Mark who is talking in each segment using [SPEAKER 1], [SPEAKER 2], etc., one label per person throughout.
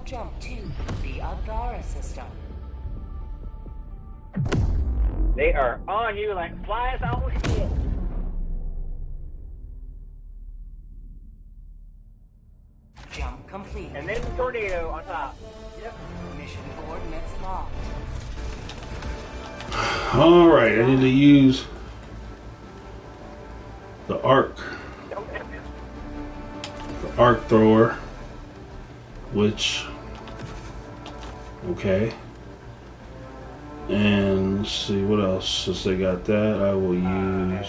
[SPEAKER 1] jump to the Agara system.
[SPEAKER 2] They are on you like flies on shit.
[SPEAKER 1] Jump complete.
[SPEAKER 2] And then the tornado on top.
[SPEAKER 1] Yep. Mission coordinates locked.
[SPEAKER 3] Alright, I need to use the arc thrower, which, okay, and let's see what else. Since they got that, I will use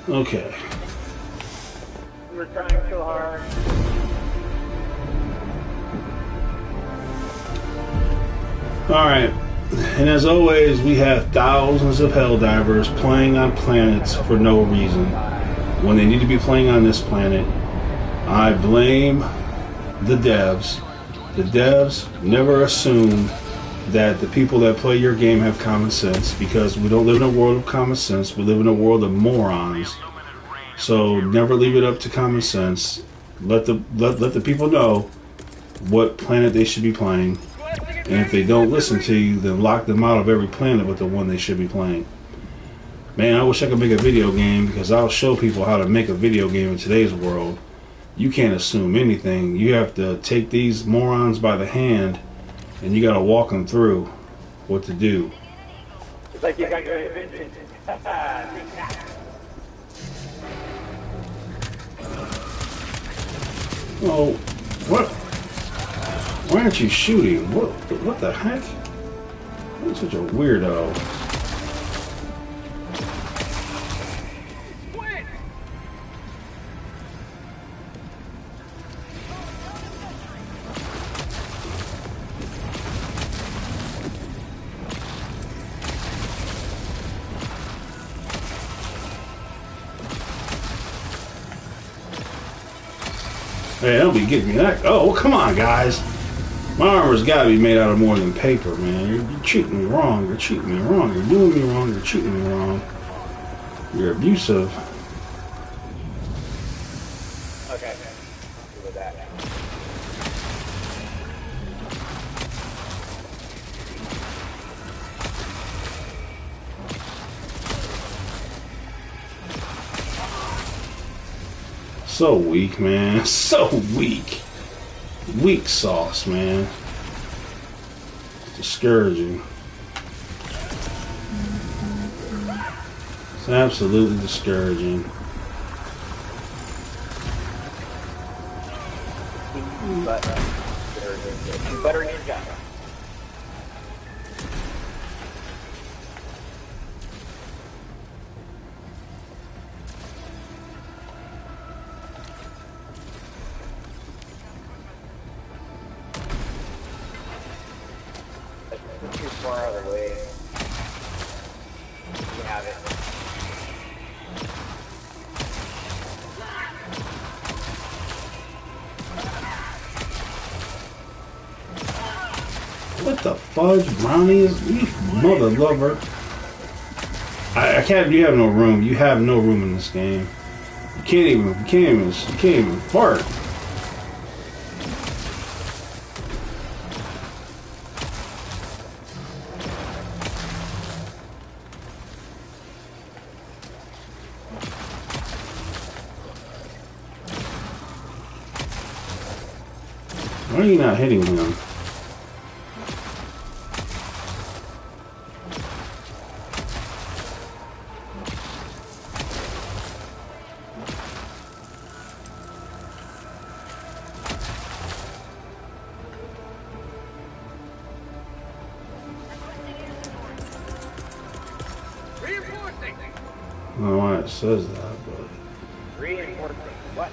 [SPEAKER 3] okay.
[SPEAKER 2] We're trying so hard.
[SPEAKER 3] Alright, and as always, we have thousands of Helldivers playing on planets for no reason when they need to be playing on this planet. I blame the devs. The devs never assume that the people that play your game have common sense, because we don't live in a world of common sense. We live in a world of morons. So never leave it up to common sense. Let the people know what planet they should be playing, and if they don't listen to you, then lock them out of every planet but the one they should be playing. Man, I wish I could make a video game, because I'll show people how to make a video game in today's world. You can't assume anything. You have to take these morons by the hand, and you gotta walk them through what to do.
[SPEAKER 2] It's like you got your invention.
[SPEAKER 3] Oh, what? Why aren't you shooting? What the heck? You're such a weirdo. Hey, don't be getting me that. Oh, come on, guys. My armor's got to be made out of more than paper, man. You're treating me wrong. You're treating me wrong. You're doing me wrong. You're treating me wrong. You're abusive.
[SPEAKER 2] Okay. I'll do with that.
[SPEAKER 3] So weak, man. So weak. Weak sauce, man. It's discouraging. It's absolutely discouraging.
[SPEAKER 2] Butter in your job. Too far out of the way. You have it.
[SPEAKER 3] What the fudge, brownies? You mother lover. I can't. You have no room. You have no room in this game. You can't even fart. Why are you not hitting him?
[SPEAKER 2] Reinforcing.
[SPEAKER 3] I don't know why it says that, but
[SPEAKER 2] Reinforcing. What?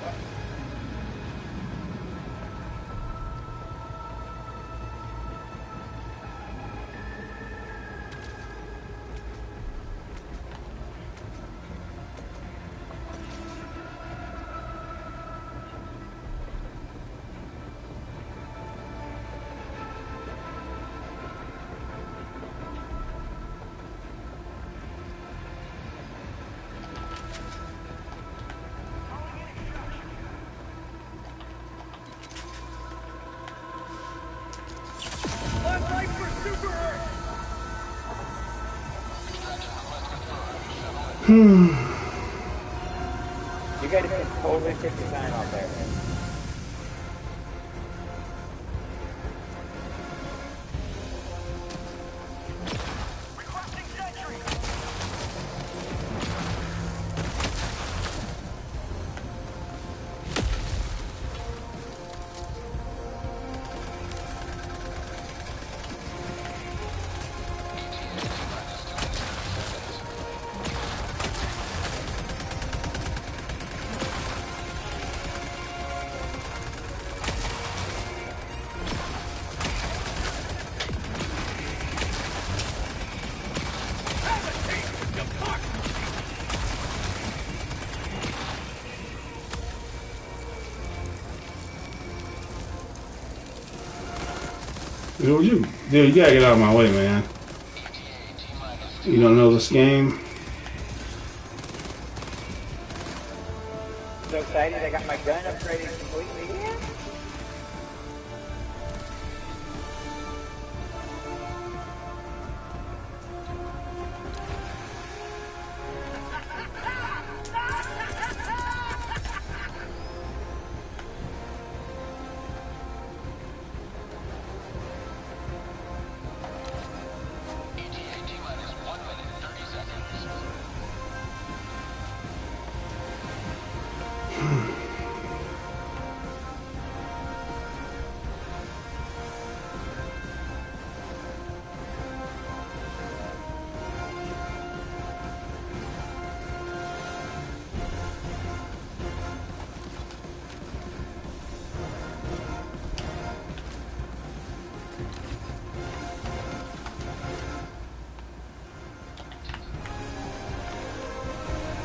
[SPEAKER 3] Hmm.
[SPEAKER 2] You guys can totally take your time out there.
[SPEAKER 3] Dude, you gotta get out of my way, man. You don't know this game?
[SPEAKER 2] So excited, I got my gun upgraded completely. Yeah.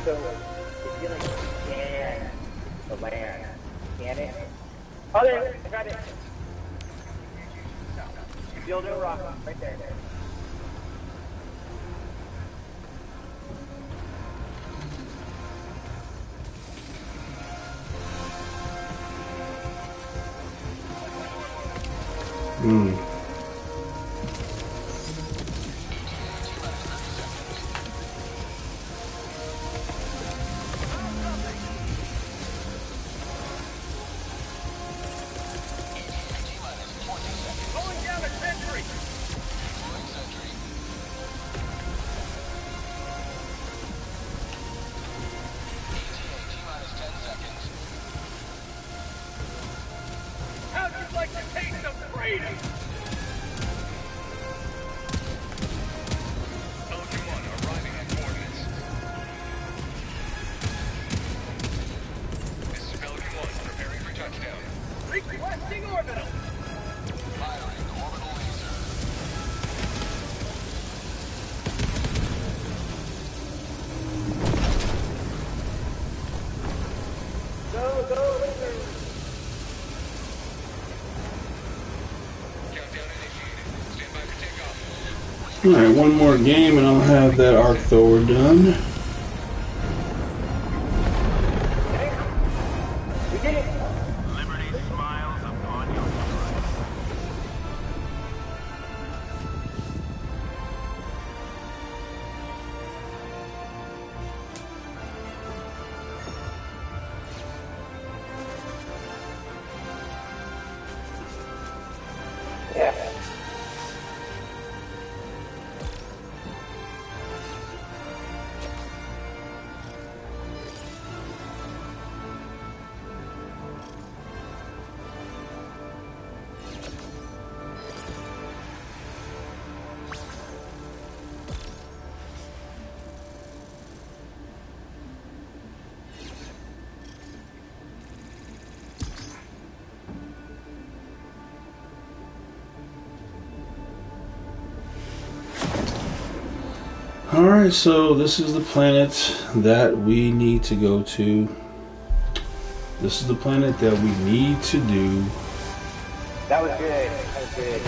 [SPEAKER 2] So, if you like scan the land, scan it. Oh, there, I got it. Build a rock, right there.
[SPEAKER 3] Hmm.
[SPEAKER 4] How'd you like to taste of freedom? Pelican 1 arriving at coordinates. This is Pelican 1 preparing for touchdown. Requesting orbital. Firing orbital laser.
[SPEAKER 2] Go, laser!
[SPEAKER 4] Countdown initiated. Stand by for takeoff.
[SPEAKER 3] Alright, one more game and I'll have that Arc Thor done.
[SPEAKER 2] We did it!
[SPEAKER 4] Liberty smiles upon your stride.
[SPEAKER 2] Yeah.
[SPEAKER 3] Alright, so this is the planet that we need to go to. This is the planet that we need to do.
[SPEAKER 2] That was good. That was good.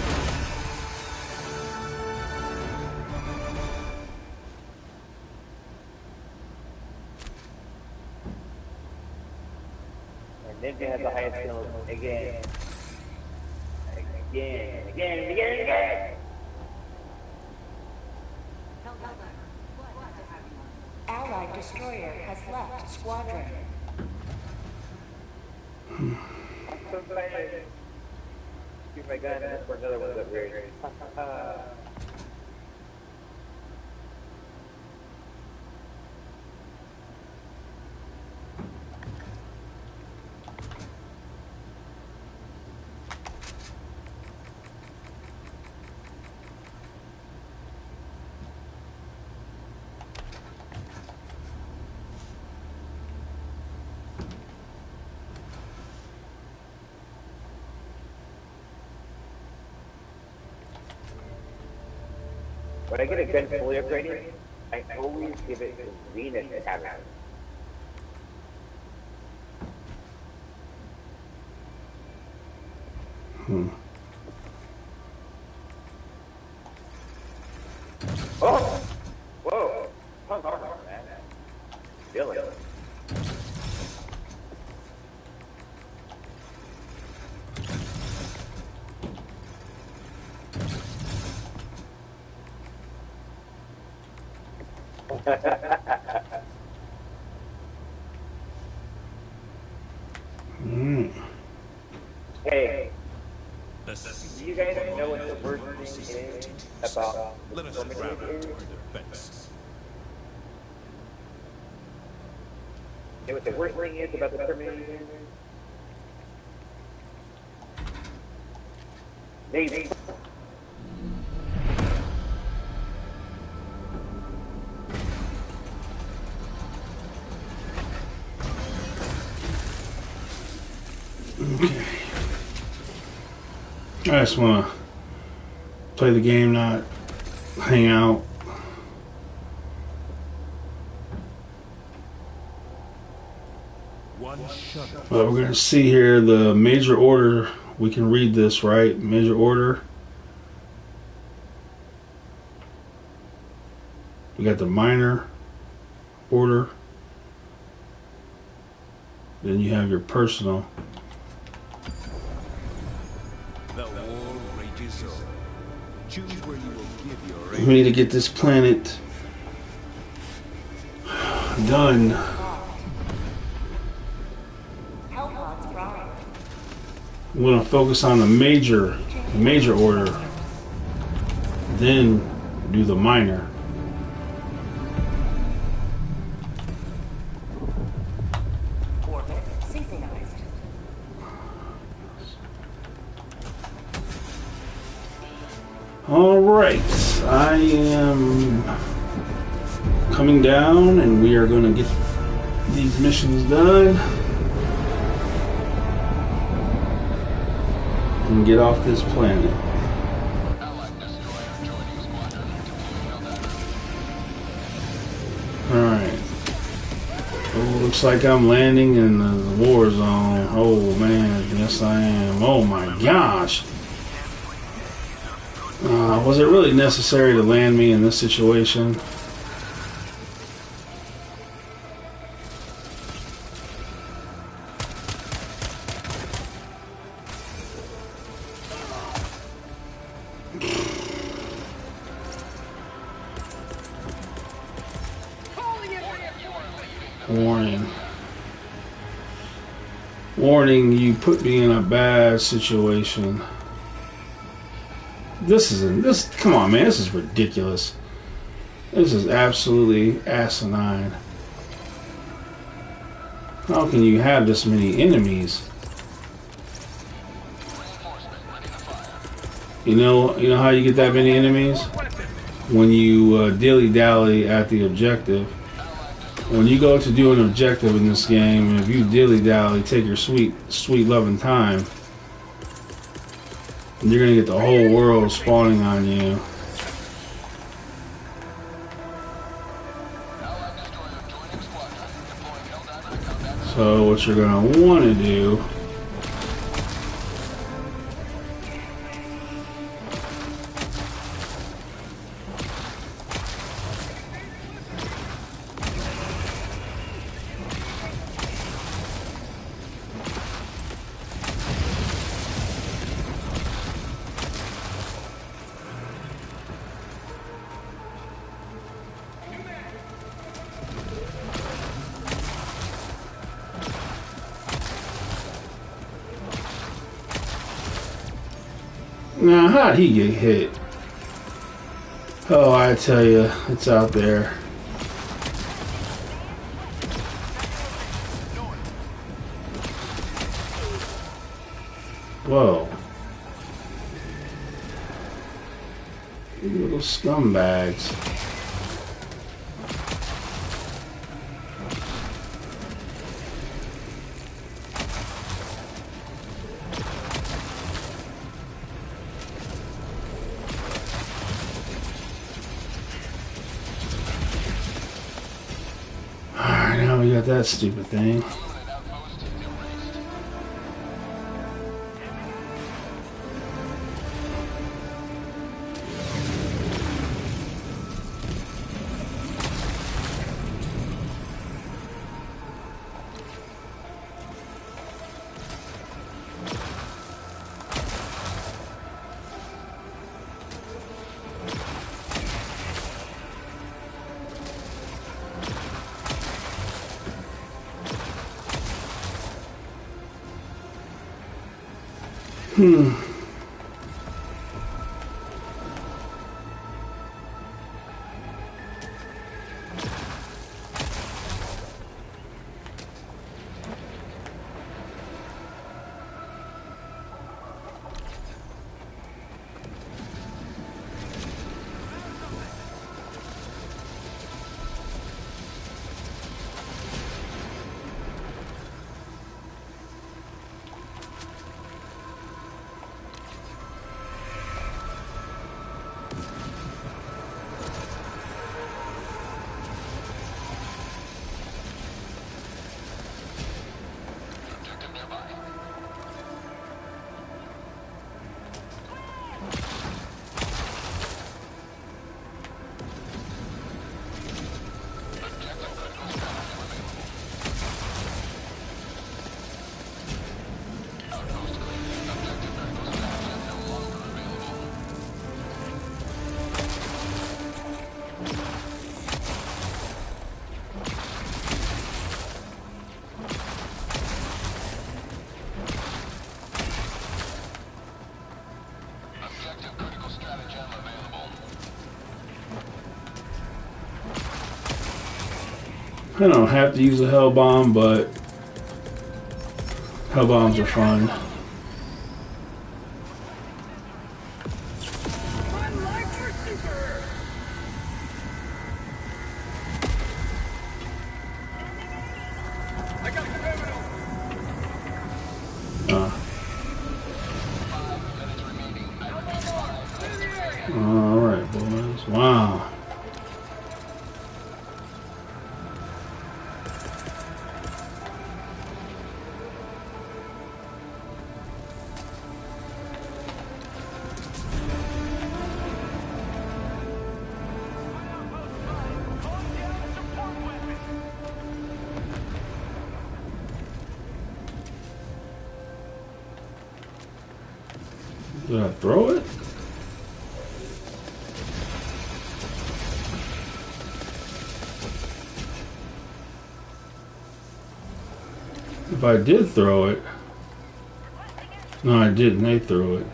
[SPEAKER 2] And Ninja has the highest skill again.
[SPEAKER 1] Allied Allied destroyer has left squadron.
[SPEAKER 2] So excited. Shoot my gun for another one that weird. When I get a gun fully upgraded, I always give it to Zenith Tavern. Oh! Whoa! Punk armor, man. Dylan. Hey, do you guys know what the worst thing is about
[SPEAKER 5] Let us grab it to our defense.
[SPEAKER 2] You know what the worst thing is about the Terminator? Navy.
[SPEAKER 3] Okay. I just want to play the game, not hang out.
[SPEAKER 5] One shuttle.
[SPEAKER 3] But we're going to see here the major order. We can read this, right? Major order. We got the minor order. Then you have your personal.
[SPEAKER 5] The war rages on. Choose where you will give your
[SPEAKER 3] We need to get this planet done.
[SPEAKER 1] Hellpods prime.
[SPEAKER 3] I'm going to focus on the major order. Then do the minor.
[SPEAKER 1] Orbit synchronized.
[SPEAKER 3] All right, I am coming down, and we are going to get these missions done and get off this planet.
[SPEAKER 4] Allied destroyer joining squadron.
[SPEAKER 3] All right. Oh, looks like I'm landing in the war zone. Oh man, yes I am. Oh my gosh. Was it really necessary to land me in this situation? Warning. Warning, you put me in a bad situation. Come on, man, this is ridiculous. This is absolutely asinine. How can you have this many enemies? You know how you get that many enemies? When you dilly-dally at the objective. When you go to do an objective in this game, and if you dilly-dally, take your sweet loving time, you're gonna get the whole world spawning on you. So what you're gonna want to do Now, how'd he get hit? Oh, I tell you, it's out there. Whoa. You little scumbags. Alright, now we got that stupid thing. I don't have to use a hell bomb, but hell bombs are fun. All right, boys. Wow. Did I throw it? If I did throw it. No, I didn't. They threw it.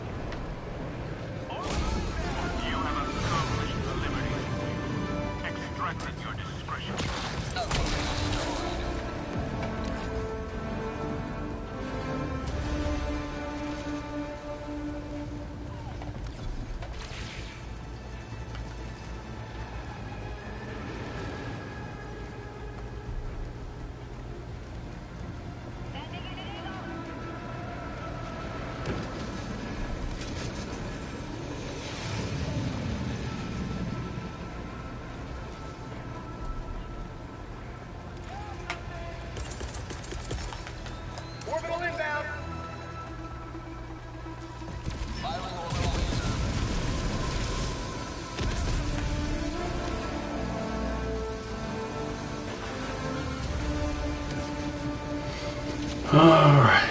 [SPEAKER 4] Orbital inbound. Firing orbital laser.
[SPEAKER 3] All right.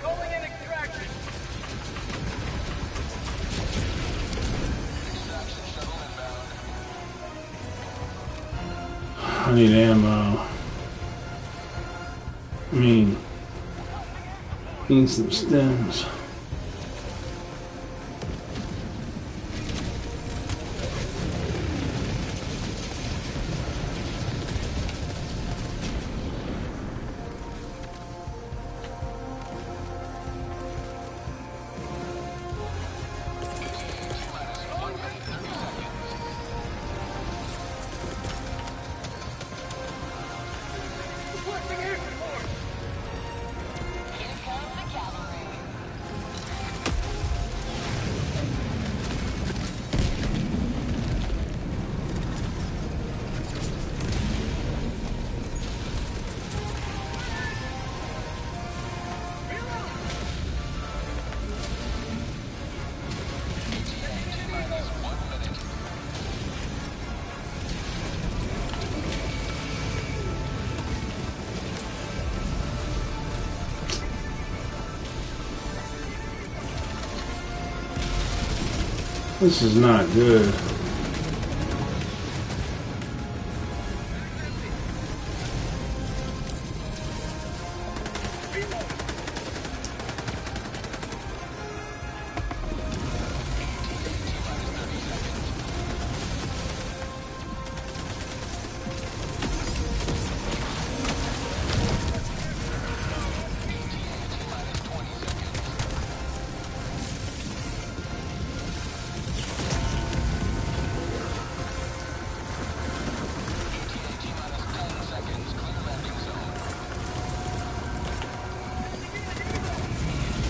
[SPEAKER 4] Calling in extraction.
[SPEAKER 3] I need ammo. Need some stems.
[SPEAKER 4] Requesting air support.
[SPEAKER 1] Here comes the cavalry.
[SPEAKER 3] This is not good.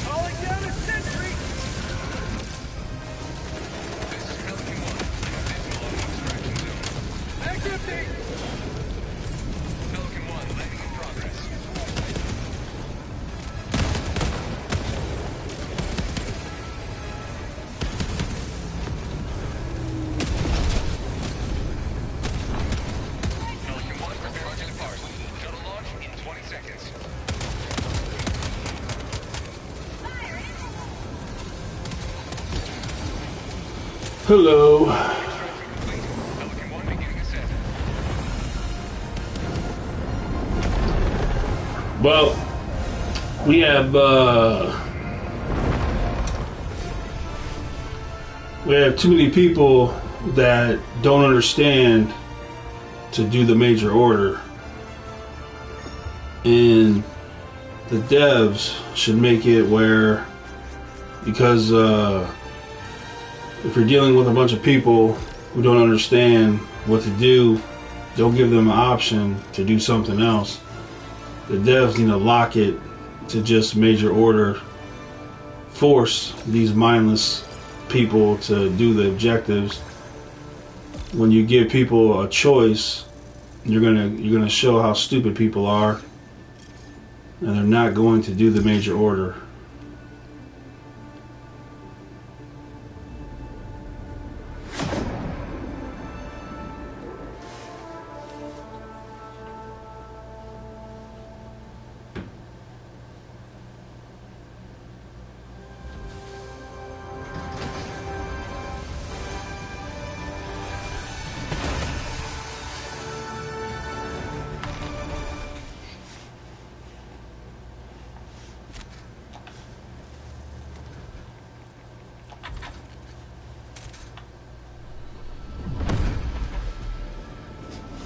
[SPEAKER 4] Calling down a sentry. This is Pelican 1. Visual on extraction zone. Act empty. Pelican 1, landing in progress. Pelican 1, prepare to depart. Shuttle launch in 20 seconds.
[SPEAKER 3] Hello.
[SPEAKER 4] Extraction complete. Pelican 1 beginning ascent.
[SPEAKER 3] Well, we have too many people that don't understand to do the major order, and the devs should make it where, because if you're dealing with a bunch of people who don't understand what to do, don't give them an option to do something else. The devs need to lock it to just major order, force these mindless people to do the objectives. When you give people a choice, you're gonna show how stupid people are, and they're not going to do the major order.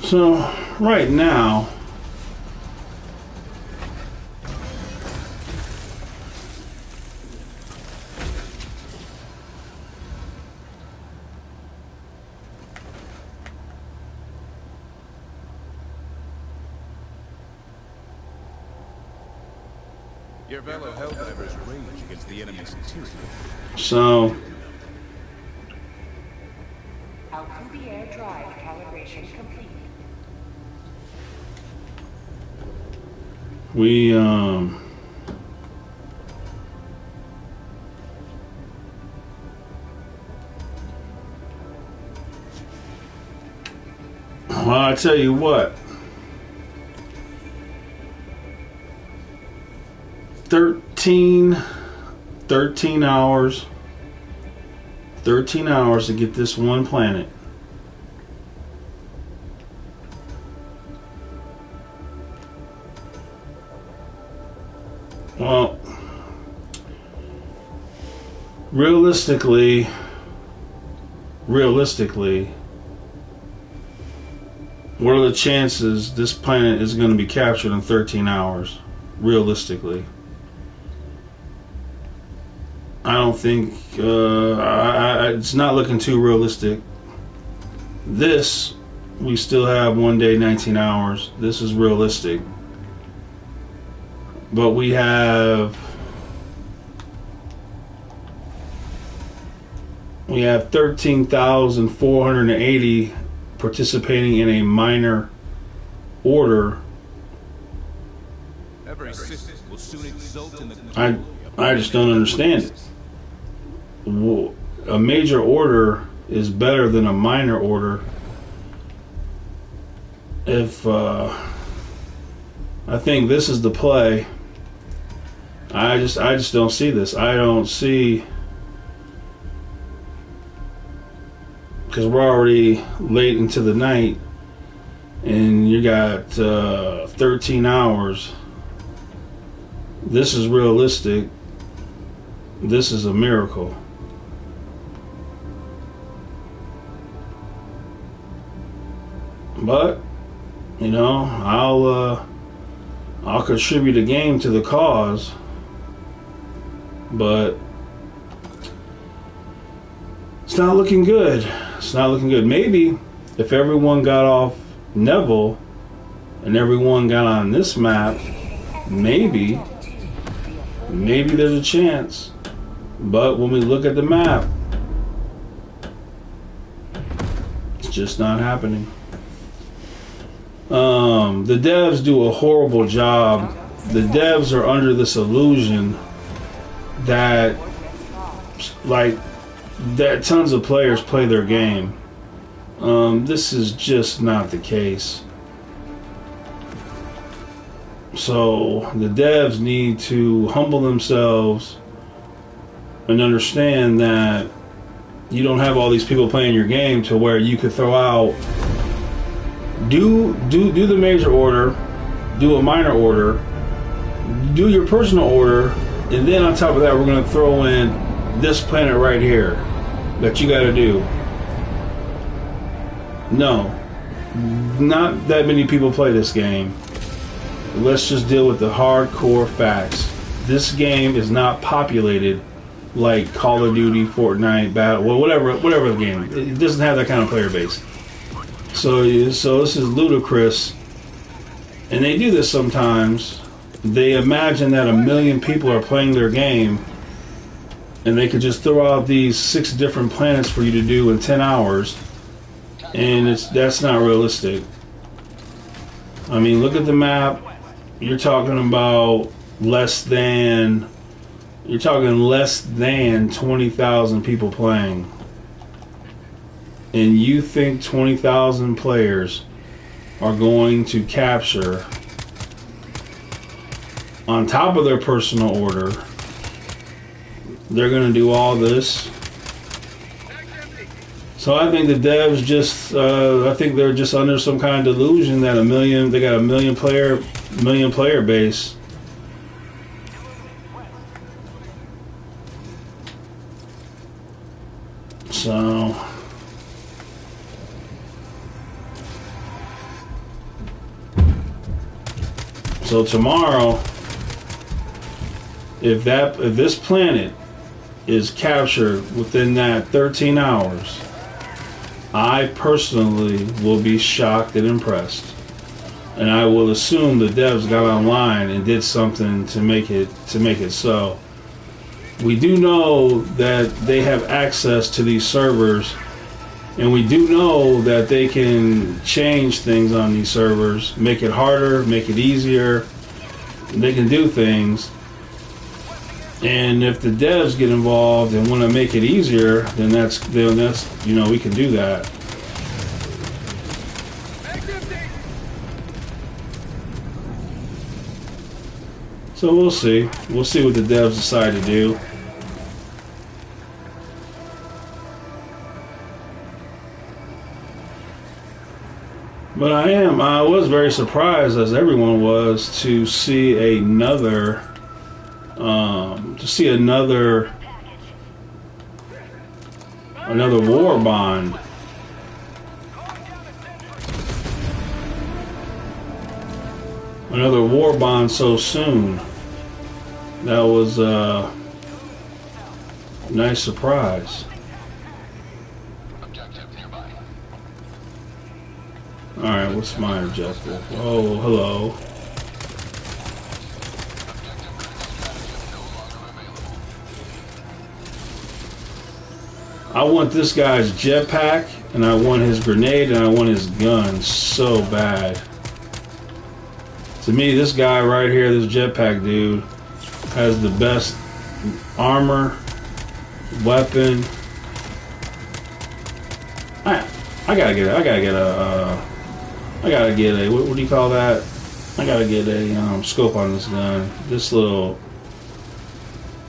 [SPEAKER 3] So right now,
[SPEAKER 5] Your fellow Helldivers rage against the enemy's interior.
[SPEAKER 3] so
[SPEAKER 1] Alcubierre drive calibration complete.
[SPEAKER 3] We well, I tell you what, 13 hours to get this one planet. Well, realistically, what are the chances this planet is going to be captured in 13 hours? Realistically, I don't think it's not looking too realistic. This, we still have 1 day, 19 hours. This is realistic. But we have 13,480 participating in a minor order.
[SPEAKER 5] Every system will soon exult in the
[SPEAKER 3] I just don't understand it. A major order is better than a minor order. If I think this is the play. I just don't see this. I don't see, because we're already late into the night, and you got 13 hours. This is realistic. This is a miracle. But, you know, I'll contribute a game to the cause. But it's not looking good. It's not looking good. Maybe if everyone got off Neville and everyone got on this map, maybe there's a chance. But when we look at the map, it's just not happening. The devs do a horrible job. The devs are under this illusion that tons of players play their game. This is just not the case. So the devs need to humble themselves and understand that you don't have all these people playing your game to where you could throw out, do the major order, do a minor order, do your personal order, and then on top of that we're going to throw in this planet right here that you got to do. No, not that many people play this game. Let's just deal with the hardcore facts. This game is not populated like Call of Duty, Fortnite, Battle, well, whatever the game. It doesn't have that kind of player base. So this is ludicrous, and they do this sometimes. They imagine that 1 million people are playing their game, and they could just throw out these 6 different planets for you to do in 10 hours, and that's not realistic. I mean, look at the map. You're talking about less than 20,000 people playing. And you think 20,000 players are going to capture, on top of their personal order, they're going to do all this? So I think the devs I think they're just under some kind of delusion that they got a million player base. So tomorrow, if this planet is captured within that 13 hours, I personally will be shocked and impressed. And I will assume the devs got online and did something to make it so. We do know that they have access to these servers, and we do know that they can change things on these servers, make it harder, make it easier, they can do things. And if the devs get involved and want to make it easier, then that's you know, we can do that. So we'll see. We'll see what the devs decide to do. But I was very surprised, as everyone was, to see another war bond. Another war bond so soon. That was a nice surprise.
[SPEAKER 4] Objective nearby.
[SPEAKER 3] Alright, what's my objective? Oh, hello. I want this guy's jetpack, and I want his grenade, and I want his gun so bad. To me, this guy right here, this jetpack dude, has the best armor, weapon. I gotta get a what do you call that? I gotta get a scope on this gun. This little,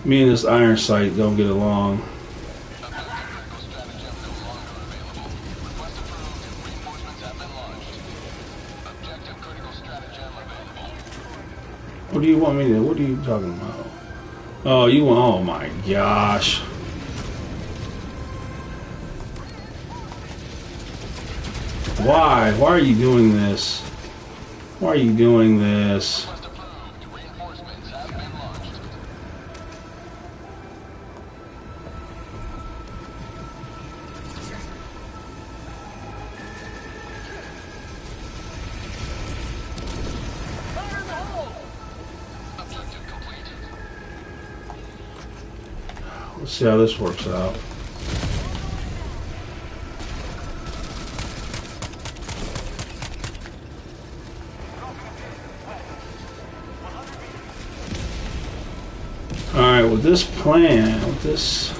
[SPEAKER 3] me and this iron sight don't get along. What do you want me to? What are you talking about? Oh, you want? Oh my gosh! Why? Why are you doing this? Why are you doing this?
[SPEAKER 4] Reinforcements have been launched. Objective complete.
[SPEAKER 3] Let's see how this works out. Alright, with this plan, with this...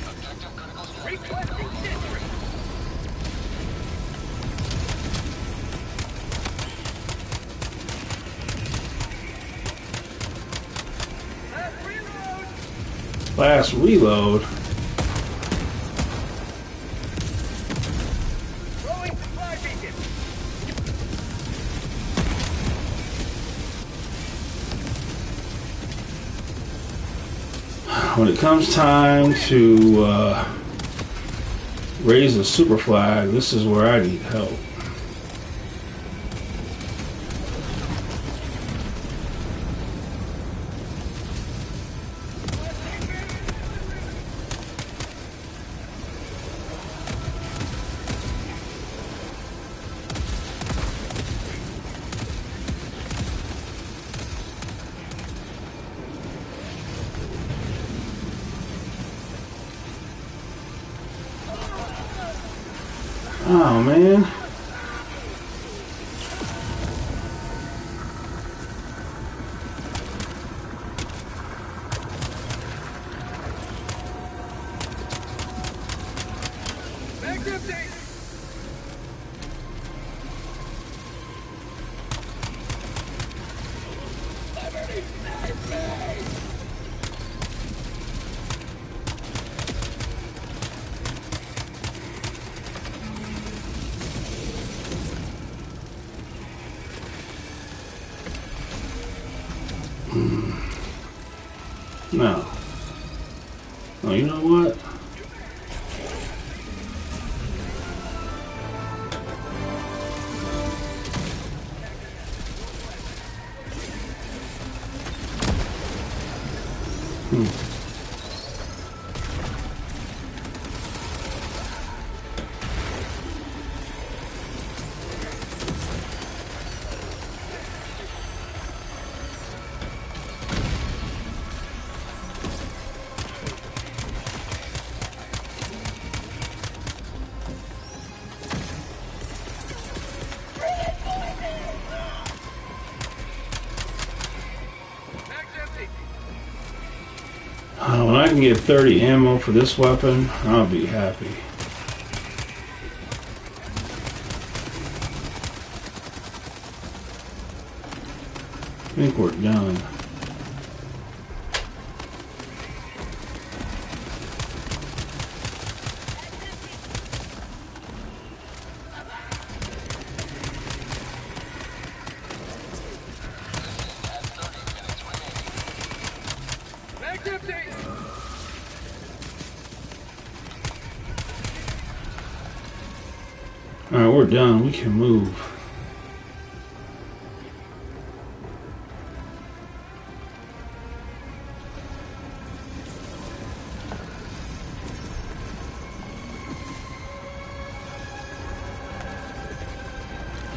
[SPEAKER 4] Objective critical strategy.
[SPEAKER 3] Last reload. When it comes time to raise a super flag, this is where I need help. Oh man. No. Oh, you know what? can get 30 ammo for this weapon, I'll be happy. I think we're done. Alright, we're done. We can move.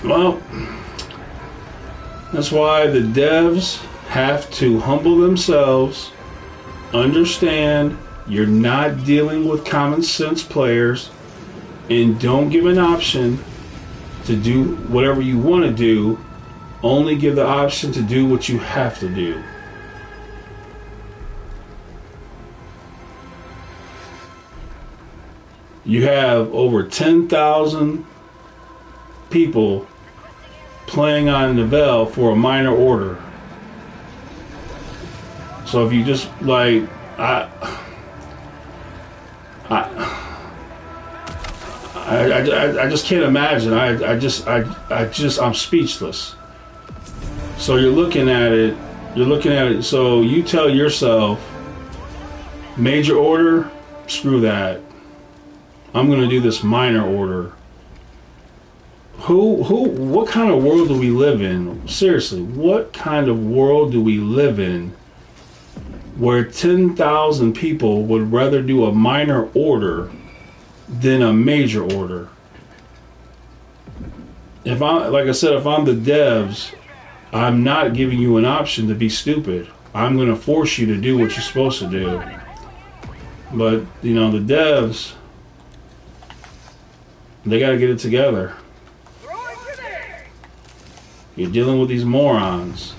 [SPEAKER 3] Well, that's why the devs have to humble themselves, understand you're not dealing with common sense players, and don't give an option to do whatever you want to do. Only give the option to do what you have to do. You have over 10,000 people playing on Nivelle for a minor order. So if you just like, I just can't imagine. I'm speechless. So you're looking at it. So you tell yourself, major order, screw that. I'm gonna do this minor order. What kind of world do we live in? Seriously, what kind of world do we live in where 10,000 people would rather do a minor order than a major order? If I'm the devs, I'm not giving you an option to be stupid. I'm going to force you to do what you're supposed to do. But, you know, the devs, they got to get it together. You're dealing with these morons.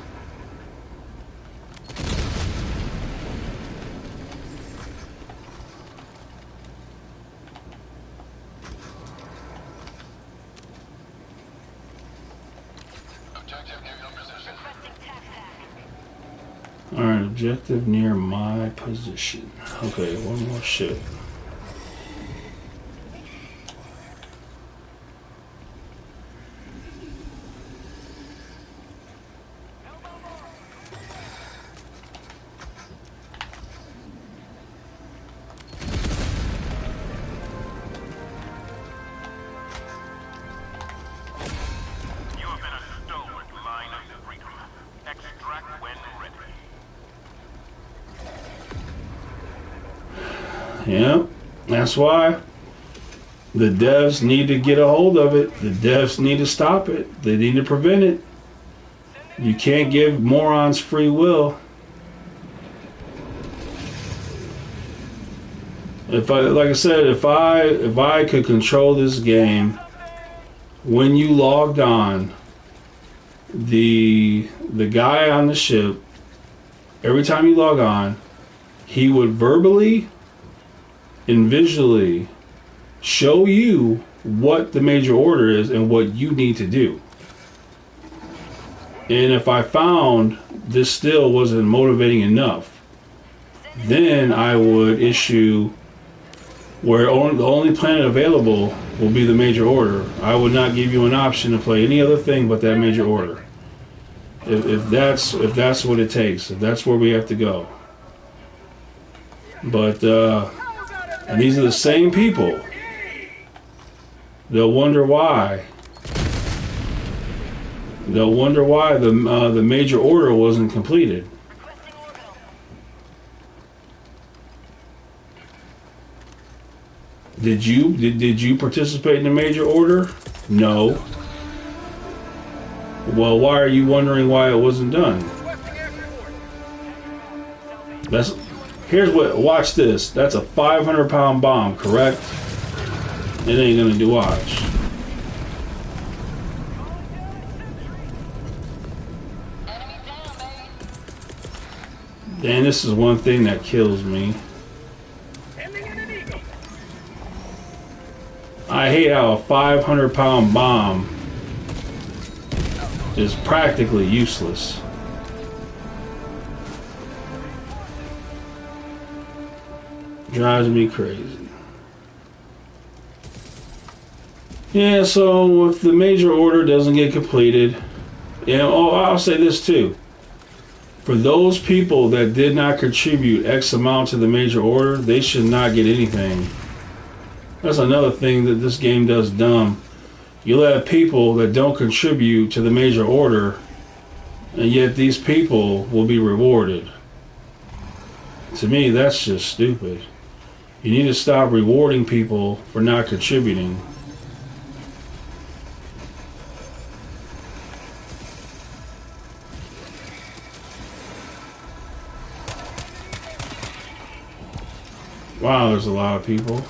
[SPEAKER 3] Alright, objective near my position. Okay, one more ship. Yeah, that's why the devs need to get a hold of it. The devs need to stop it. They need to prevent it. You can't give morons free will. If I could control this game, when you logged on, the guy on the ship, every time you log on, he would verbally and visually show you what the major order is and what you need to do. And if I found this still wasn't motivating enough, then I would issue where the only planet available will be the major order. I would not give you an option to play any other thing but that major order. If that's what it takes, if that's where we have to go. But and these are the same people. They'll wonder why. They'll wonder why the major order wasn't completed. Did you participate in the major order? No. Well, why are you wondering why it wasn't done? Watch this. That's a 500-pound bomb, correct? It ain't gonna do watch. And this is one thing that kills me. I hate how a 500-pound bomb is practically useless. Drives me crazy. Yeah, so if the major order doesn't get completed, I'll say this too. For those people that did not contribute X amount to the major order, they should not get anything. That's another thing that this game does dumb. You'll have people that don't contribute to the major order, and yet these people will be rewarded. To me, that's just stupid. You need to stop rewarding people for not contributing. Wow, there's a lot of people.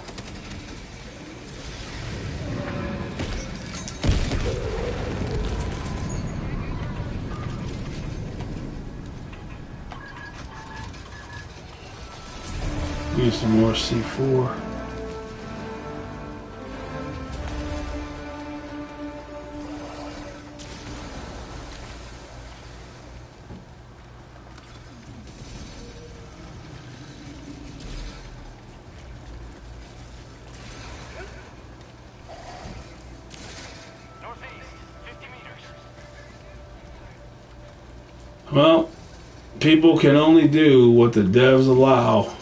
[SPEAKER 3] Need some more C4. Well, people can only do what the devs allow.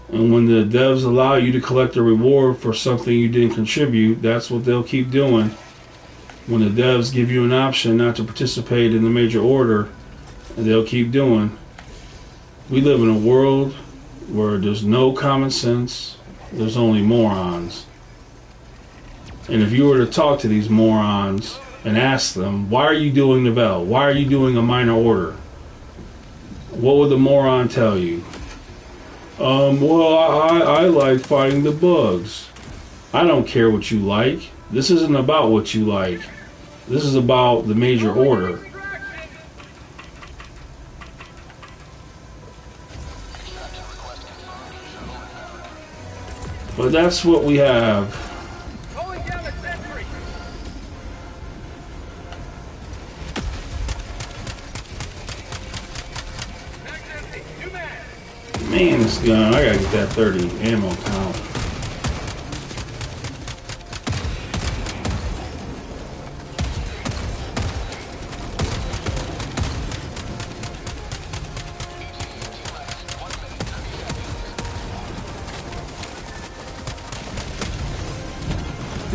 [SPEAKER 3] And when the devs allow you to collect a reward for something you didn't contribute, that's what they'll keep doing. When the devs give you an option not to participate in the major order, they'll keep doing. We live in a world where there's no common sense, there's only morons. And if you were to talk to these morons and ask them, why are you doing the Vel? Why are you doing a minor order? What would the moron tell you? Well, I like fighting the bugs. I don't care what you like. This isn't about what you like. This is about the major order. But that's what we have. Man, this gun, I gotta get that 30 ammo count.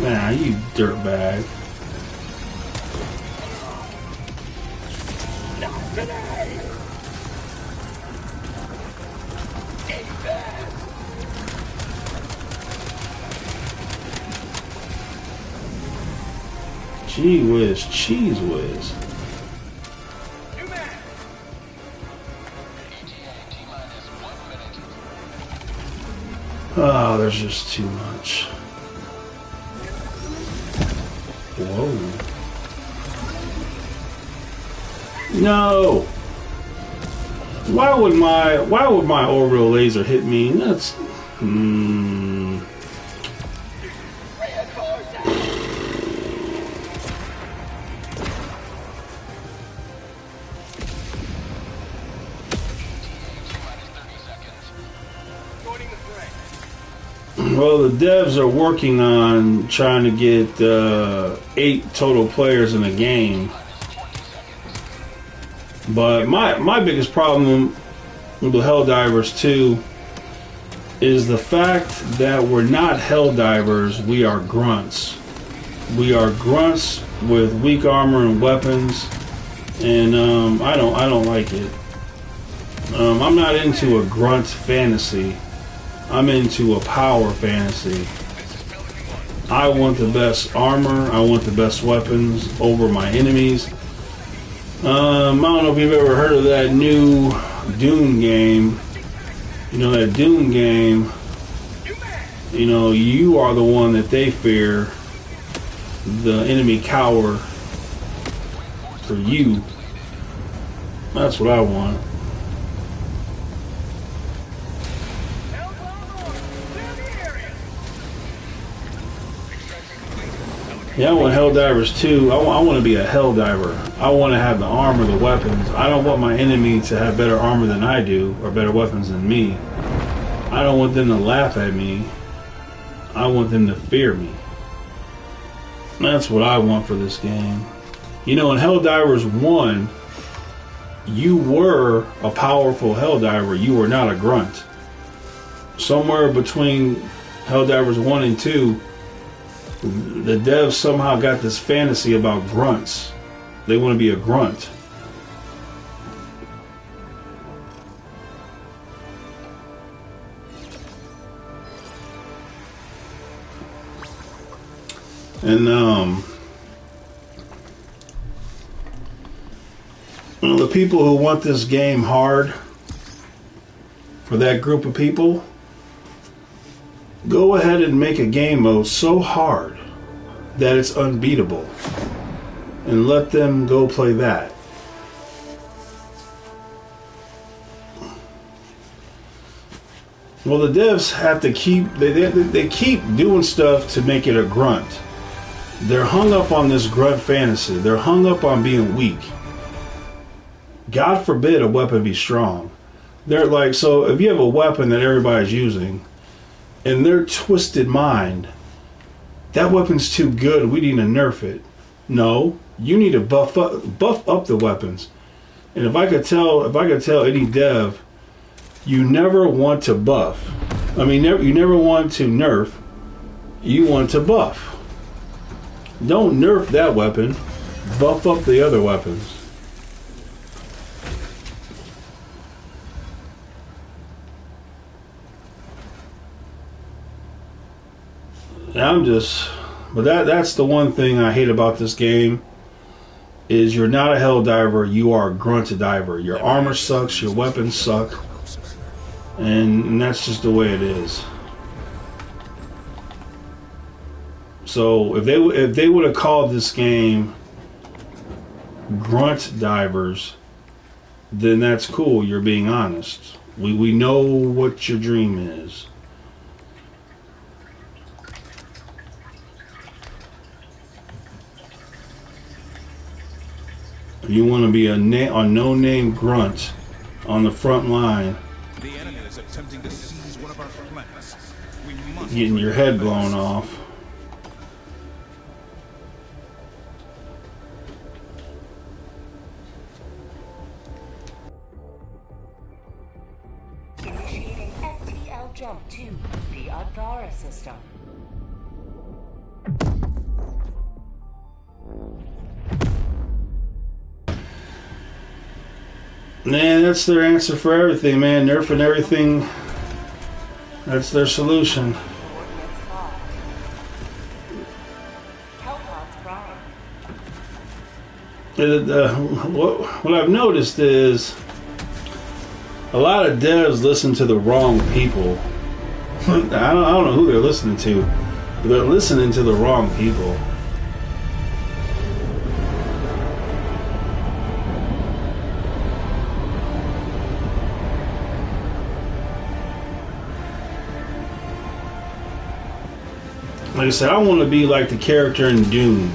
[SPEAKER 3] Nah, you dirtbag. Gee whiz, cheese whiz. Oh, there's just too much. Whoa. No. Why would my orbital laser hit me? That's Well, the devs are working on trying to get 8 total players in a game. But my biggest problem with Helldivers 2 is the fact that we're not Helldivers, we are grunts. We are grunts with weak armor and weapons, and I don't like it. I'm not into a grunt fantasy. I'm into a power fantasy. I want the best armor, I want the best weapons over my enemies. I don't know if you've ever heard of that new Doom game. You know, that Doom game, you know, you are the one that they fear. The enemy cower for you. That's what I want. Yeah, I want Helldivers too. I want to be a Helldiver. I want to have the armor, the weapons. I don't want my enemy to have better armor than I do or better weapons than me. I don't want them to laugh at me. I want them to fear me. That's what I want for this game. You know, in Helldivers 1, you were a powerful Helldiver. You were not a grunt. Somewhere between Helldivers 1 and 2, the devs somehow got this fantasy about grunts. They want to be a grunt. And the people who want this game hard, for that group of people, go ahead and make a game mode so hard that it's unbeatable, and let them go play that. Well, the devs have to keep they keep doing stuff to make it a grunt. They're hung up on this grunt fantasy. They're hung up on being weak. God forbid a weapon be strong. They're like, so if you have a weapon that everybody's using, in their twisted mind, that weapon's too good, we need to nerf it. No, you need to buff up the weapons. And if I could tell any dev, you never want to buff. I mean, you never want to nerf. You want to buff. Don't nerf that weapon. Buff up the other weapons. But that's the one thing I hate about this game, is you're not a Helldiver, you are a grunt diver. Your armor sucks, your weapons suck, and that's just the way it is. So if they would have called this game Grunt Divers, then that's cool, you're being honest. We know what your dream is. You want to be a no-name grunt on the front line,
[SPEAKER 5] The enemy is attempting to seize one of our planets. We must
[SPEAKER 3] getting your head blown off.
[SPEAKER 1] Initiating FTL jump to the Advara system.
[SPEAKER 3] Man, that's their answer for everything, man. Nerfing everything. That's their solution.
[SPEAKER 1] Coordinates locked. Hellpods prime.
[SPEAKER 3] What I've noticed is a lot of devs listen to the wrong people. I don't know who they're listening to, but they're listening to the wrong people. Like I said, I want to be like the character in Doom.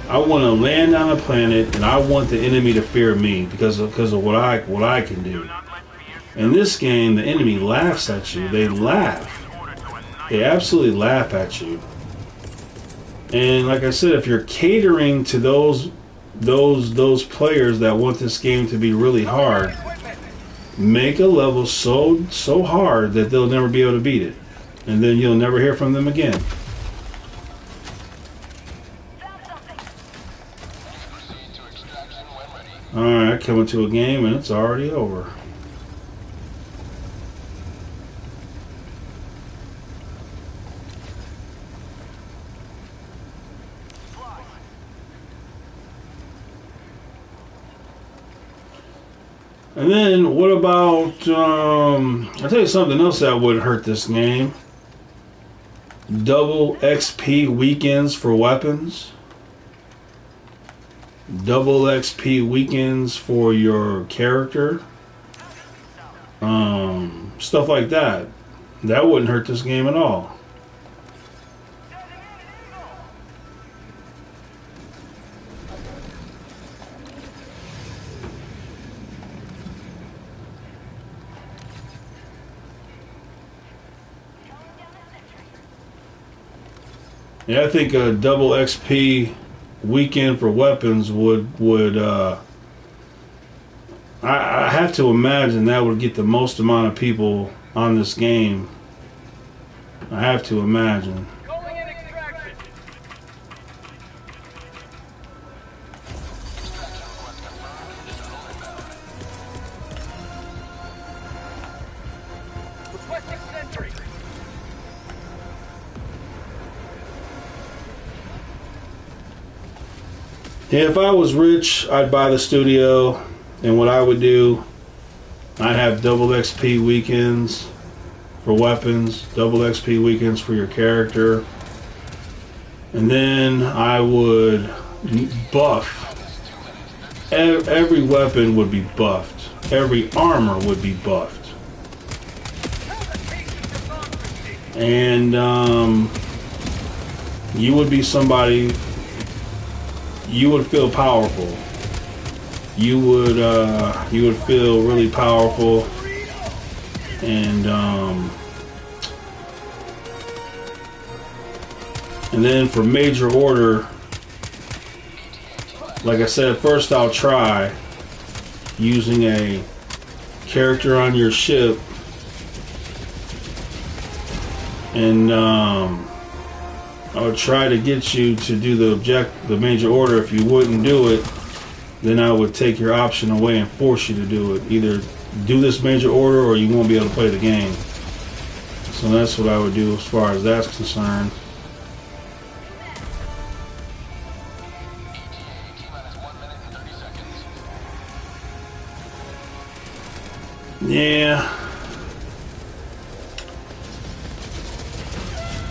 [SPEAKER 3] I want to land on a planet, and I want the enemy to fear me because of what I can do. In this game, the enemy laughs at you. They laugh. They absolutely laugh at you. And like I said, if you're catering to those players that want this game to be really hard, make a level so hard that they'll never be able to beat it, and then you'll never hear from them again. Alright, coming to a game and it's already over. And then what about I'll tell you something else that would hurt this game. Double XP weekends for weapons. Double XP weekends for your character. Stuff like that. That wouldn't hurt this game at all. Yeah, I think a double XP weekend for weapons would I have to imagine that would get the most amount of people on this game. I have to imagine.
[SPEAKER 4] Calling in extraction. Requesting sentry.
[SPEAKER 3] Yeah, if I was rich, I'd buy the studio, and what I would do, I'd have double XP weekends for weapons, double XP weekends for your character, and then I would buff. Every weapon would be buffed. Every armor would be buffed. And you would be somebody, you would feel powerful. You would feel really powerful, and then for major order, like I said, first I'll try using a character on your ship, and I would try to get you to do the major order. If you wouldn't do it, then I would take your option away and force you to do it. Either do this major order or you won't be able to play the game. So that's what I would do as far as that's concerned. Yeah.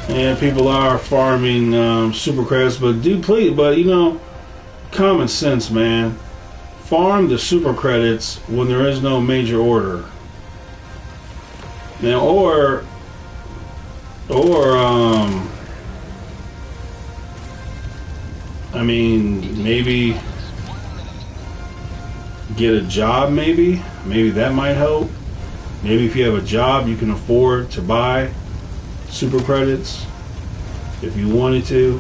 [SPEAKER 3] And people are farming super credits, but common sense, man. Farm the super credits when there is no major order. Now, maybe get a job, maybe that might help. Maybe if you have a job, you can afford to buy super credits if you wanted to.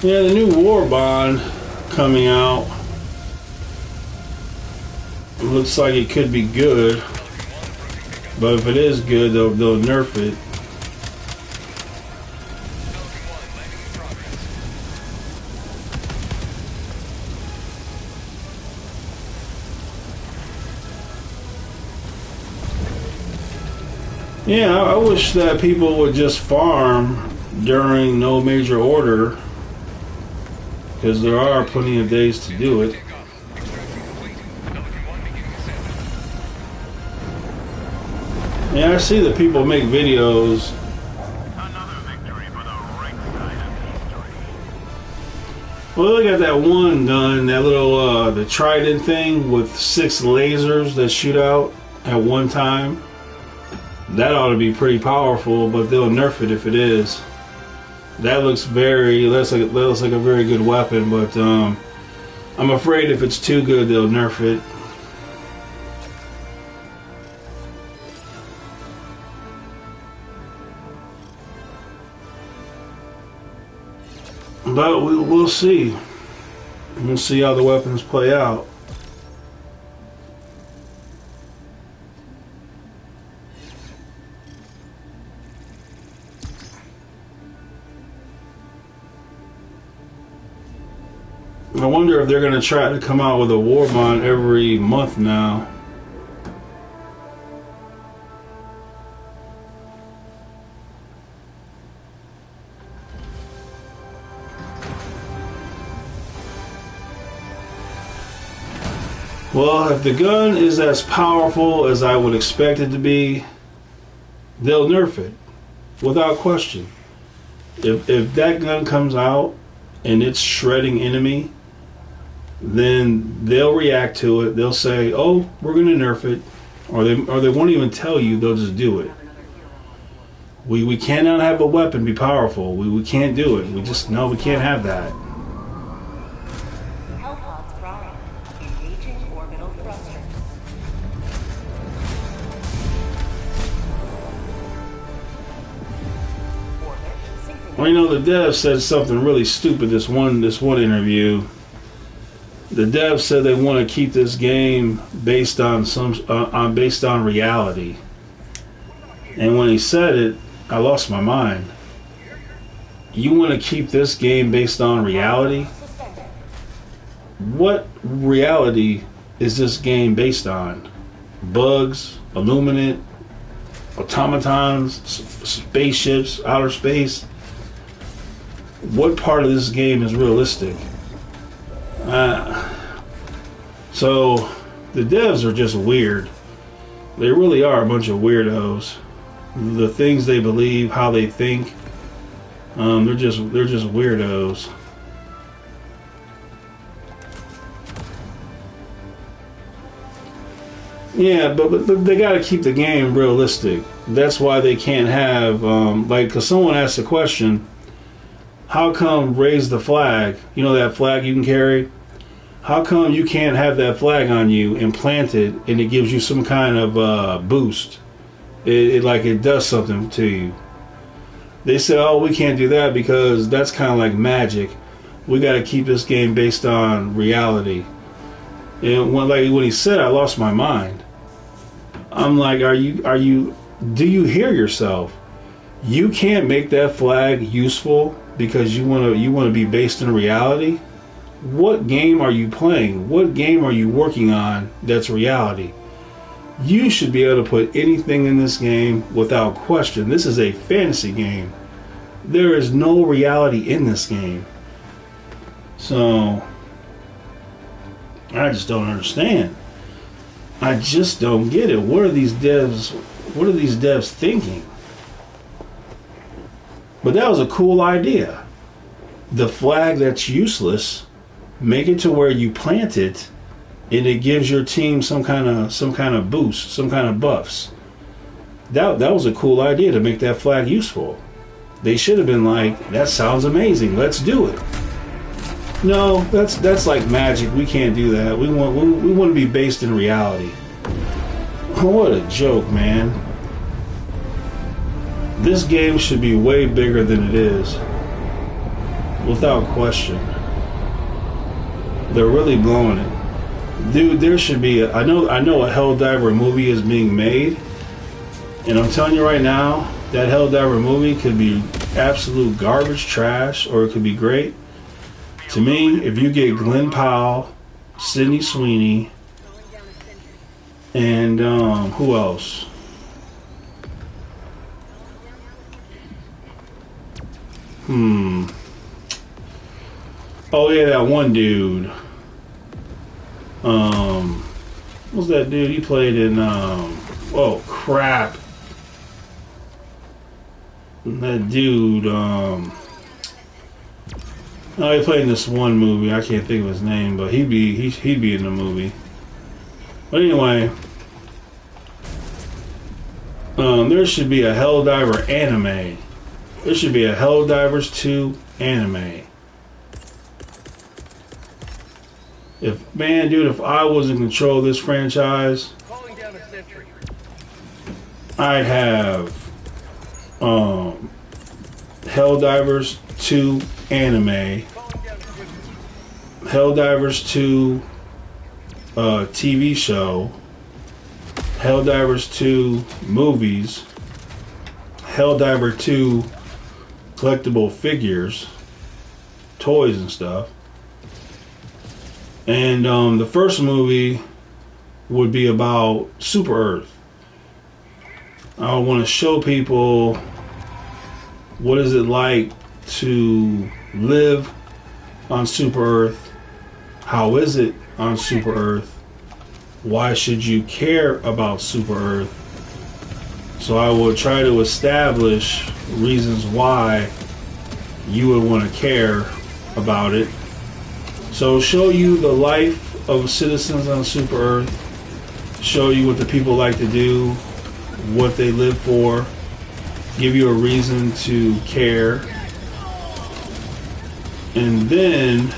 [SPEAKER 3] Yeah, the new War Bond coming out looks like it could be good, but if it is good, they'll nerf it. Yeah, I wish that people would just farm during no major order, because there are plenty of days to do it. Yeah, I see that people make videos.
[SPEAKER 4] Another victory for the right side of history.
[SPEAKER 3] Well, look at that one gun, that little the Trident thing with 6 lasers that shoot out at one time. That ought to be pretty powerful, but they'll nerf it if it is. That looks like a very good weapon, but I'm afraid if it's too good, they'll nerf it. But we'll see. We'll see how the weapons play out. I wonder if they're going to try to come out with a War Bond every month now. Well, if the gun is as powerful as I would expect it to be, they'll nerf it without question. If that gun comes out and it's shredding enemy, then they'll react to it. They'll say, "Oh, we're going to nerf it," or they won't even tell you. They'll just do it. We cannot have a weapon be powerful. We can't do it. We can't have that.
[SPEAKER 1] Hellpods Prime. Engaging orbital thrusters. Orbit synchronized.
[SPEAKER 3] Well, you know, the dev said something really stupid this one interview. The dev said they want to keep this game based on reality. And when he said it, I lost my mind. You want to keep this game based on reality?
[SPEAKER 1] Suspended.
[SPEAKER 3] What reality is this game based on? Bugs, Illuminate, automatons, spaceships, outer space? What part of this game is realistic? So the devs are just weird. They really are a bunch of weirdos. The things they believe, how they think, they're just weirdos. Yeah, but they got to keep the game realistic. That's why they can't have because someone asked the question, how come raise the flag? You know that flag you can carry? How come you can't have that flag on you and plant it and it gives you some kind of boost? It does something to you. They said, oh, we can't do that because that's kind of like magic. We got to keep this game based on reality. And when he said, I lost my mind. I'm like, do you hear yourself? You can't make that flag useful because you want to be based in reality? What game are you playing? What game are you working on that's reality? You should be able to put anything in this game without question. This is a fantasy game. There is no reality in this game. So I just don't understand. I just don't get it. What are these devs thinking? But that was a cool idea. The flag that's useless, make it to where you plant it and it gives your team some kind of boost, some kind of buffs. That was a cool idea to make that flag useful. They should have been like, that sounds amazing, let's do it. No, that's like magic. We can't do that. We want to be based in reality. What a joke, man. This game should be way bigger than it is. Without question. They're really blowing it. Dude, there should be I know a Helldiver movie is being made, and I'm telling you right now, that Helldiver movie could be absolute garbage trash, or it could be great. To me, if you get Glenn Powell, Sydney Sweeney, and who else? Oh yeah, that one dude. What's that dude? He played in oh crap. That dude, oh, he played in this one movie. I can't think of his name, but he'd be in the movie. But anyway, there should be a Helldiver anime. There should be a Helldivers 2 anime. If I was in control of this franchise,
[SPEAKER 4] Calling down a sentry.
[SPEAKER 3] I'd have Helldivers 2 anime, Helldivers 2 TV show, Helldivers 2 movies, Helldiver 2 collectible figures, toys and stuff. And the first movie would be about Super Earth. I want to show people what is it like to live on Super Earth. How is it on Super Earth? why should you care about Super Earth? So I will try to establish reasons why you would want to care about it. So show you the life of citizens on Super Earth, show you what the people like to do, what they live for, give you a reason to care. And then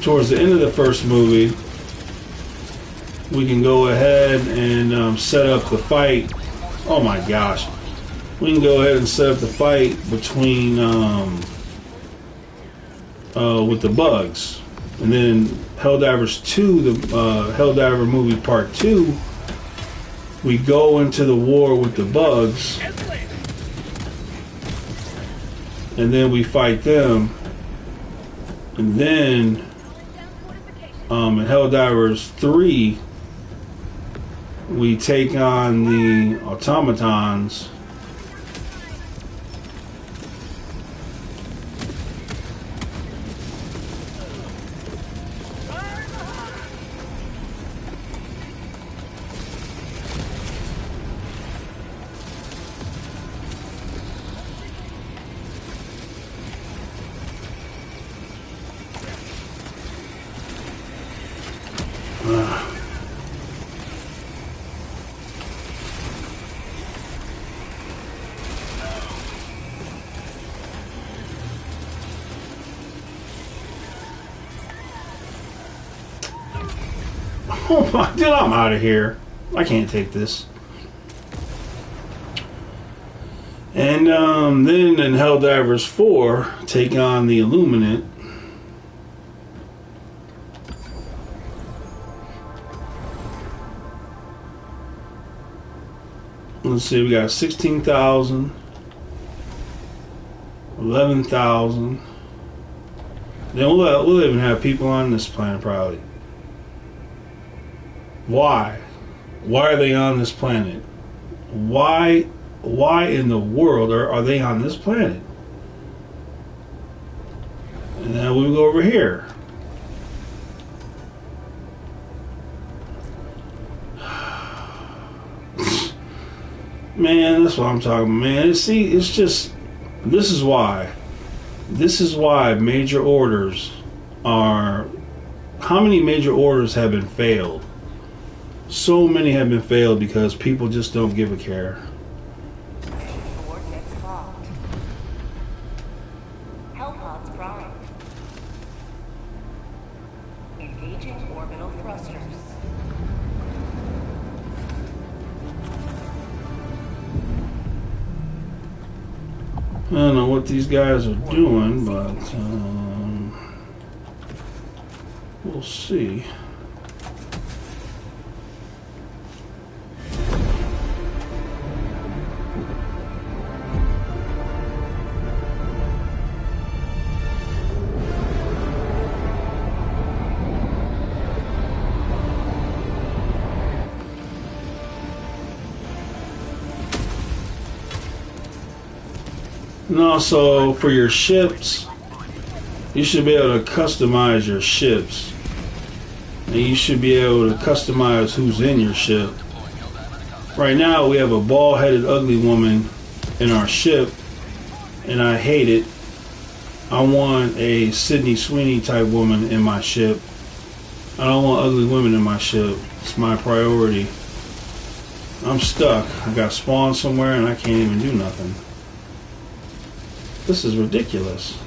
[SPEAKER 3] towards the end of the first movie, we can go ahead and set up the fight. Oh my gosh. We can go ahead and set up the fight between with the bugs. And then Helldivers 2, the Helldiver movie part 2, we go into the war with the bugs. And then we fight them. And then in Helldivers 3, we take on the automatons. Oh my, dude, I'm out of here. I can't take this. And then in Helldivers 4, take on the Illuminate. Let's see, we got 16,000, 11,000. Then we'll even have people on this planet probably. Why? Why are they on this planet? Why in the world are they on this planet? And then we go over here. Man, that's what I'm talking about, man. See, it's just, this is why major orders are, how many major orders have been failed? So many have been failed because people just don't give a care.
[SPEAKER 1] Coordinates locked. Hellpods primed. Engaging orbital thrusters.
[SPEAKER 3] I don't know what these guys are doing, but we'll see. And also, for your ships, you should be able to customize your ships. And you should be able to customize who's in your ship. Right now, we have a bald-headed ugly woman in our ship, and I hate it. I want a Sydney Sweeney type woman in my ship. I don't want ugly women in my ship. It's my priority. I'm stuck. I got spawned somewhere and I can't even do nothing. This is ridiculous.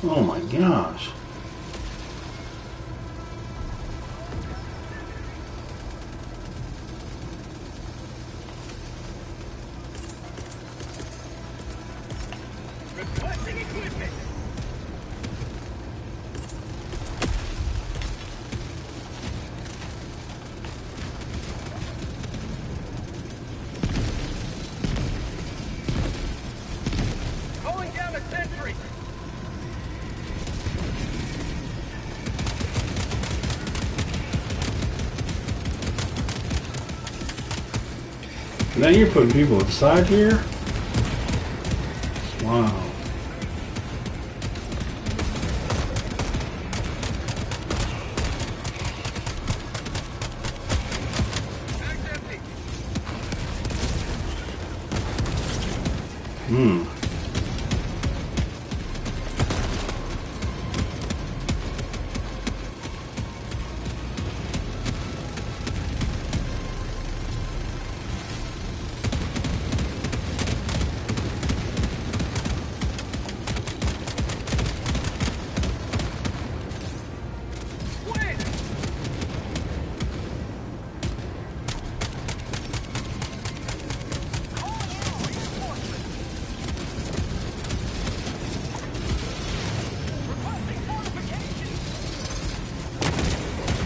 [SPEAKER 3] Oh my gosh.
[SPEAKER 4] Requesting equipment. Calling down a sentry.
[SPEAKER 3] Now you're putting people inside here? Wow. Hmm.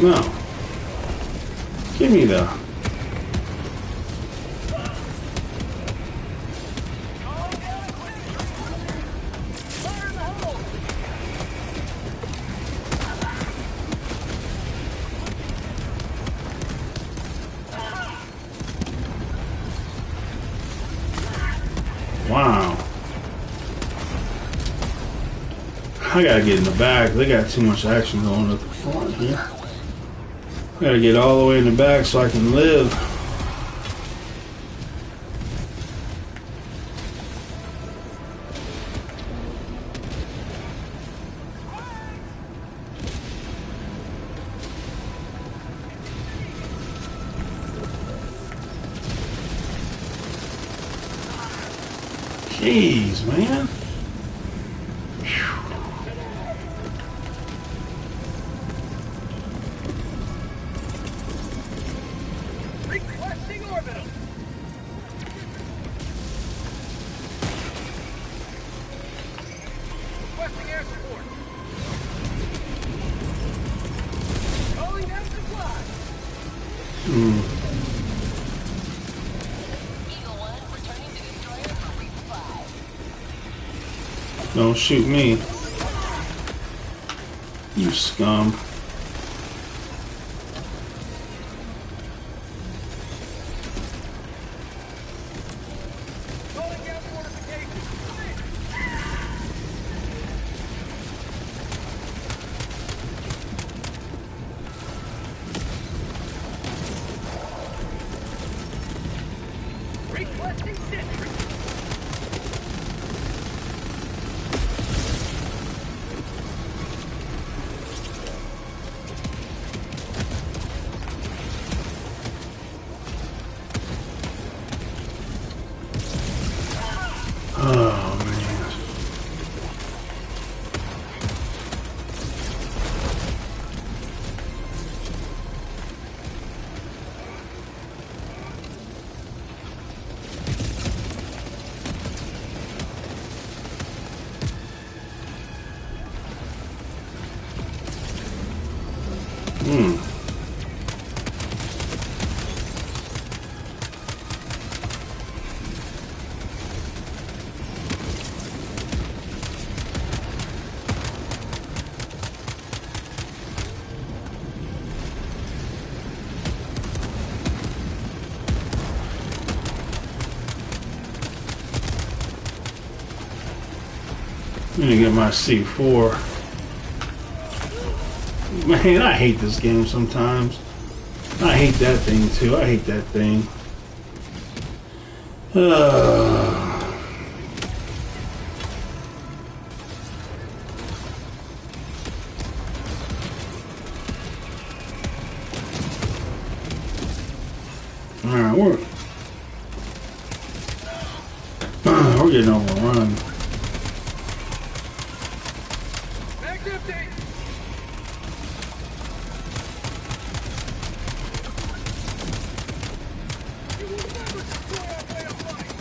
[SPEAKER 3] No. Give me the. Wow. I gotta get in the back. They got too much action going at the front here. I gotta get all the way in the back so I can live. Jeez, man.
[SPEAKER 4] Requesting orbital. Requesting air support. Calling down supplies.
[SPEAKER 1] Eagle 1 returning to destroyer for resupply.
[SPEAKER 3] Don't shoot me. You scum.
[SPEAKER 4] Calling down fortifications. Requesting sentry.
[SPEAKER 3] Oh, man. I'm gonna get my C4. Man, I hate this game sometimes. I hate that thing too. I hate that thing. Alright, we're getting overrun.
[SPEAKER 4] Back empty. You will never destroy our way of life.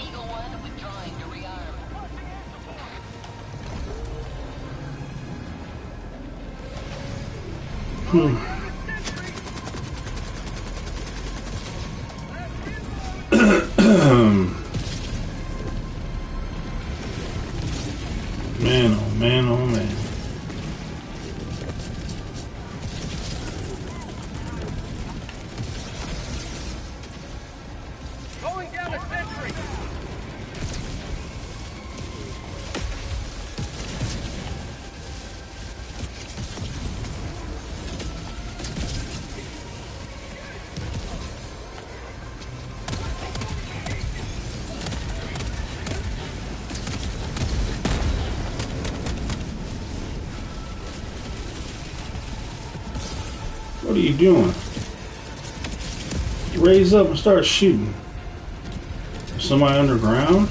[SPEAKER 1] Eagle 1 withdrawing to rearm.
[SPEAKER 3] What are you doing? Raise up and start shooting. Somebody underground?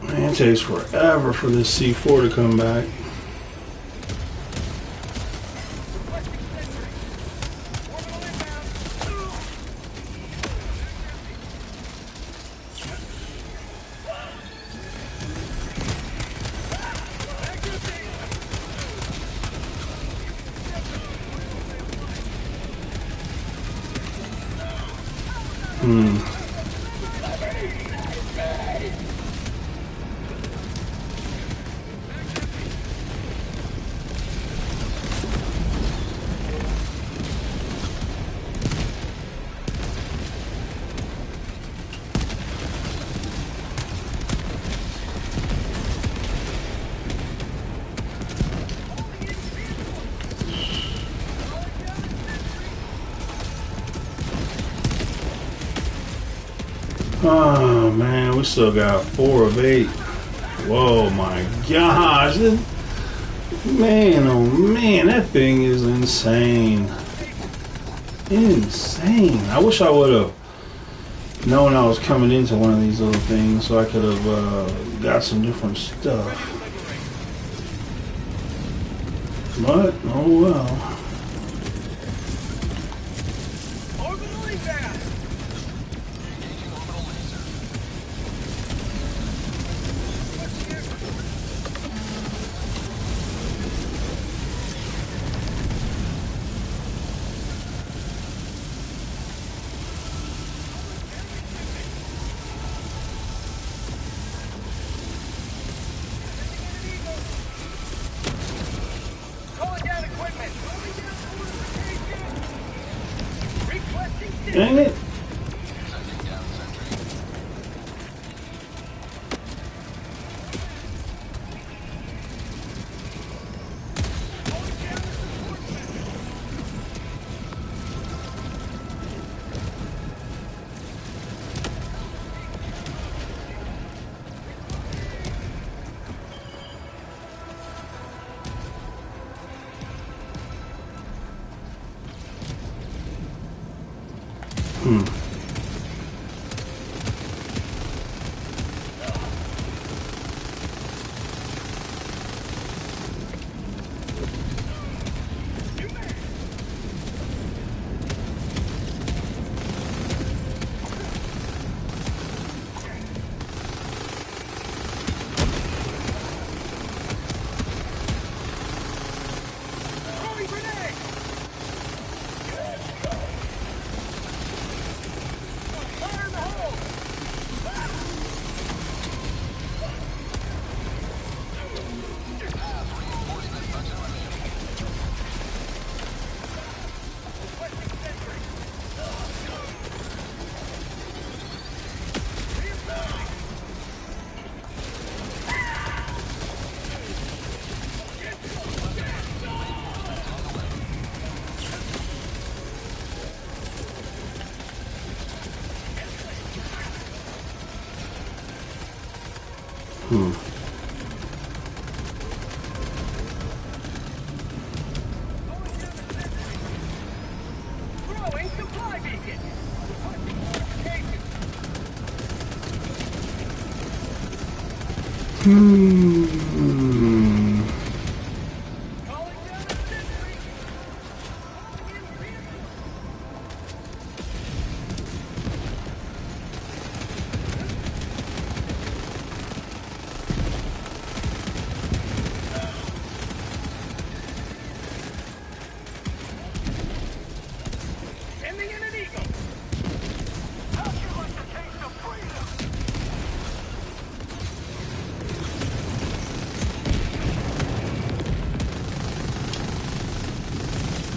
[SPEAKER 3] Man, it takes forever for this C4 to come back. Oh man, we still got 4 of 8. Whoa, my gosh. Man, oh man, that thing is insane. Insane. I wish I would have known I was coming into one of these little things so I could have got some different stuff. But, oh well. Dang it.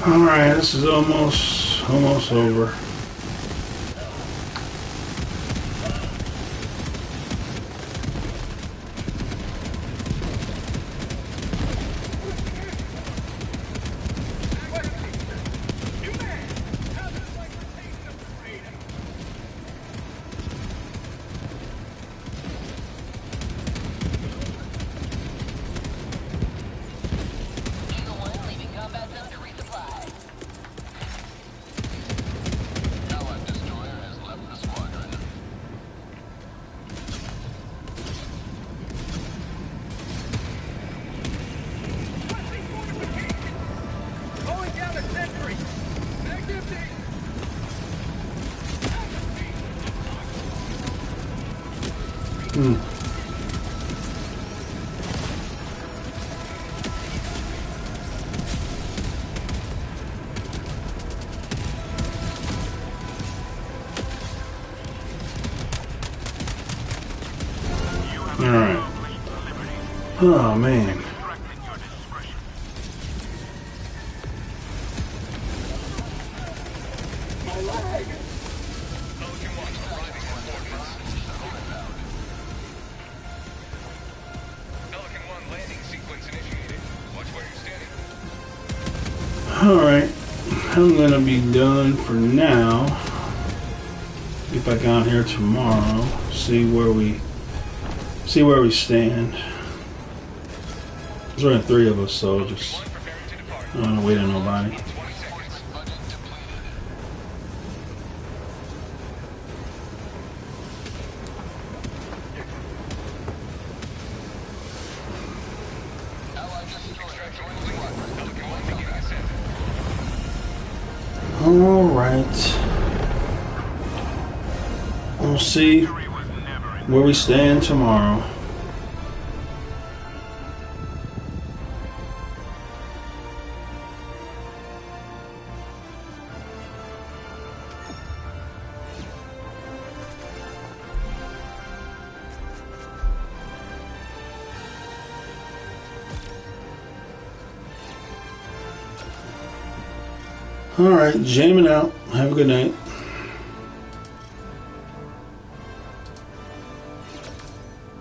[SPEAKER 3] Alright, this is almost over. Oh man.
[SPEAKER 4] Pelican 1 arriving at coordinates. Pelican 1 landing sequence initiated. Watch where you're standing.
[SPEAKER 3] Alright. I'm gonna be done for now. Get back on here tomorrow. See where we stand. There's only 3 of us, so just
[SPEAKER 4] One preparing to depart.
[SPEAKER 3] I don't want to wait on nobody.
[SPEAKER 4] 20 seconds. Budget depleted. Allied destroyer joining squadron. Pelican 1 beginning ascent.
[SPEAKER 3] Alright. We'll see where we stand tomorrow. Alright, jamming out. Have a good night.